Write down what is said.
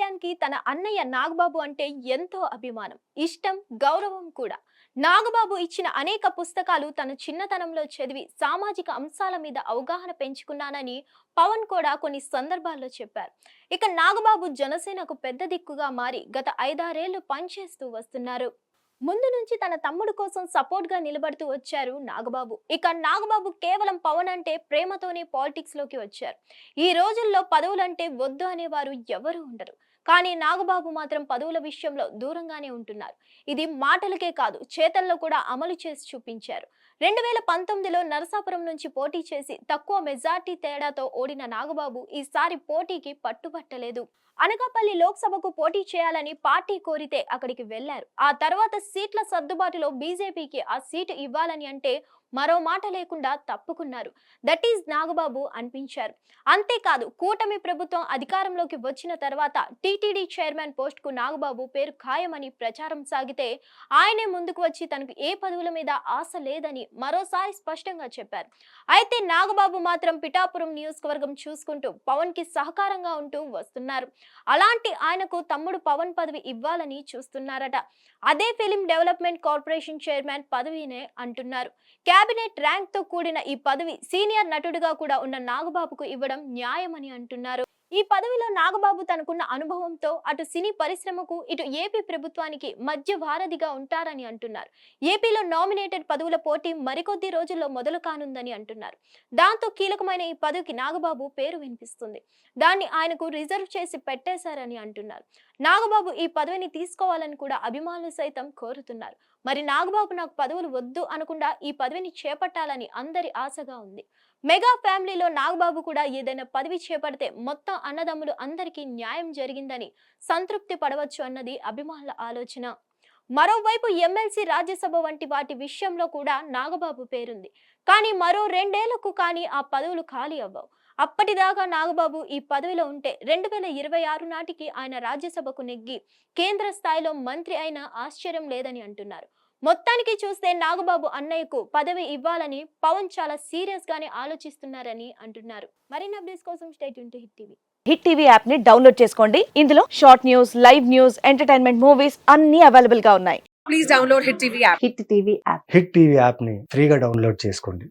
కళ్యాణ్‌కి తన అన్నయ్య నాగబాబు అంటే ఎంతో అభిమానం, ఇష్టం, గౌరవం కూడా. నాగబాబు ఇచ్చిన అనేక పుస్తకాలు తన చిన్నతనంలో చదివి సామాజిక అంశాల మీద అవగాహన పెంచుకున్నానని పవన్ కూడా కొన్ని సందర్భాల్లో చెప్పారు. ఇక నాగబాబు జనసేనకు పెద్ద దిక్కుగా మారి గత 5-6 ఏళ్లు పనిచేస్తూ వస్తున్నారు. ముందు నుంచి తన తమ్ముడు కోసం సపోర్ట్ గా నిలబడుతూ వచ్చారు నాగబాబు. ఇక నాగబాబు కేవలం పవన్ అంటే ప్రేమతోనే పాలిటిక్స్ లోకి వచ్చారు. ఈ రోజుల్లో పదవులంటే వద్దు అనేవారు ఎవరు ఉండరు. కానీ నాగబాబు మాత్రం పదవుల విషయంలో దూరంగానే ఉంటున్నారు. ఇది మాటలకే కాదు, చేతల్లో కూడా అమలు చేసి చూపించారు. 2019లో నరసాపురం నుంచి పోటీ చేసి తక్కువ మెజార్టీ తేడాతో ఓడిన నాగబాబు ఈసారి పోటీకి పట్టుబట్టలేదు. అనకాపల్లి లోక్సభకు పోటీ చేయాలని పార్టీ కోరితే అక్కడికి వెళ్లారు. ఆ తర్వాత సీట్ల సర్దుబాటులో బీజేపీకి ఆ సీటు ఇవ్వాలని అంటే మరో మాట లేకుండా తప్పుకున్నారు. దట్ ఈజ్ నాగబాబు అనిపించారు. అంతేకాదు, కూటమి ప్రభుత్వం అధికారంలోకి వచ్చిన తర్వాత టీటీడీ చైర్మన్ పోస్ట్ కు నాగబాబు పేరు ఖాయమని ప్రచారం సాగితే ఆయనే ముందుకు వచ్చి తనకు ఏ పదవుల మీద ఆశ లేదని మరోసారి స్పష్టంగా చెప్పారు. అయితే నాగబాబు మాత్రం పిఠాపురం నియోజకవర్గం చూసుకుంటూ పవన్ కి సహకారంగా ఉంటూ వస్తున్నారు. అలాంటి ఆయనకు తమ్ముడు పవన్ పదవి ఇవ్వాలని చూస్తున్నారట. అదే ఫిలిం డెవలప్మెంట్ కార్పొరేషన్ చైర్మన్ పదవినే అంటున్నారు. కేబినెట్ ర్యాంక్ తో కూడిన ఈ పదవి సీనియర్ నటుడిగా కూడా ఉన్న నాగబాబుకు ఇవ్వడం న్యాయమని అంటున్నారు. ఈ పదవిలో నాగబాబు తనకున్న అనుభవంతో అటు సినీ పరిశ్రమకు, ఇటు ఏపీ ప్రభుత్వానికి మధ్య వారధిగా ఉంటారని అంటున్నారు. ఏపీలో నామినేటెడ్ పదవుల పోటీ మరికొద్ది రోజుల్లో మొదలు కానుందని అంటున్నారు. దాంతో కీలకమైన ఈ పదవికి నాగబాబు పేరు వినిపిస్తుంది. దాన్ని ఆయనకు రిజర్వ్ చేసి పెట్టేశారని అంటున్నారు. నాగబాబు ఈ పదవిని తీసుకోవాలని కూడా అభిమానులు సైతం కోరుతున్నారు. మరి నాగబాబు నాకు పదవులు వద్దు అనకుండా ఈ పదవిని చేపట్టాలని అందరి ఆశగా ఉంది. మెగా ఫ్యామిలీలో నాగబాబు కూడా ఏదైనా పదవి చేపడితే మొత్తం అన్నదమ్ములు అందరికీ న్యాయం జరిగిందని సంతృప్తి పడవచ్చు అన్నది అభిమానుల ఆలోచన. మరోవైపు ఎమ్మెల్సీ, రాజ్యసభ వంటి వాటి విషయంలో కూడా నాగబాబు పేరుంది. కానీ మరో 2 ఏళ్లకు కానీ ఆ పదవులు ఖాళీ అవ్వవు. అప్పటిదాకా నాగబాబు ఈ పదవిలో ఉంటే 2026 నాటికి ఆయన రాజ్యసభకు నెగ్గి కేంద్ర స్థాయిలో మంత్రి అయినా ఆశ్చర్యం లేదని అంటున్నారు. మొత్తానికి చూస్తే నాగబాబు అన్నయ్యకు పదవి ఇవ్వాలని పవన్ చాలా సీరియస్ గానే ఆలోచిస్తున్నారని అంటున్నారు. మరిన్ని అప్డేట్స్ కోసం stay tune to hit TV. Hit TV app ని డౌన్లోడ్ చేసుకోండి. ఇందులో short news, live news, entertainment movies అన్ని అవైలబుల్ గా ఉన్నాయి. Please download Hit TV app. Hit TV app hit TV యాప్ని ఫ్రీగా డౌన్లోడ్ చేసుకోండి.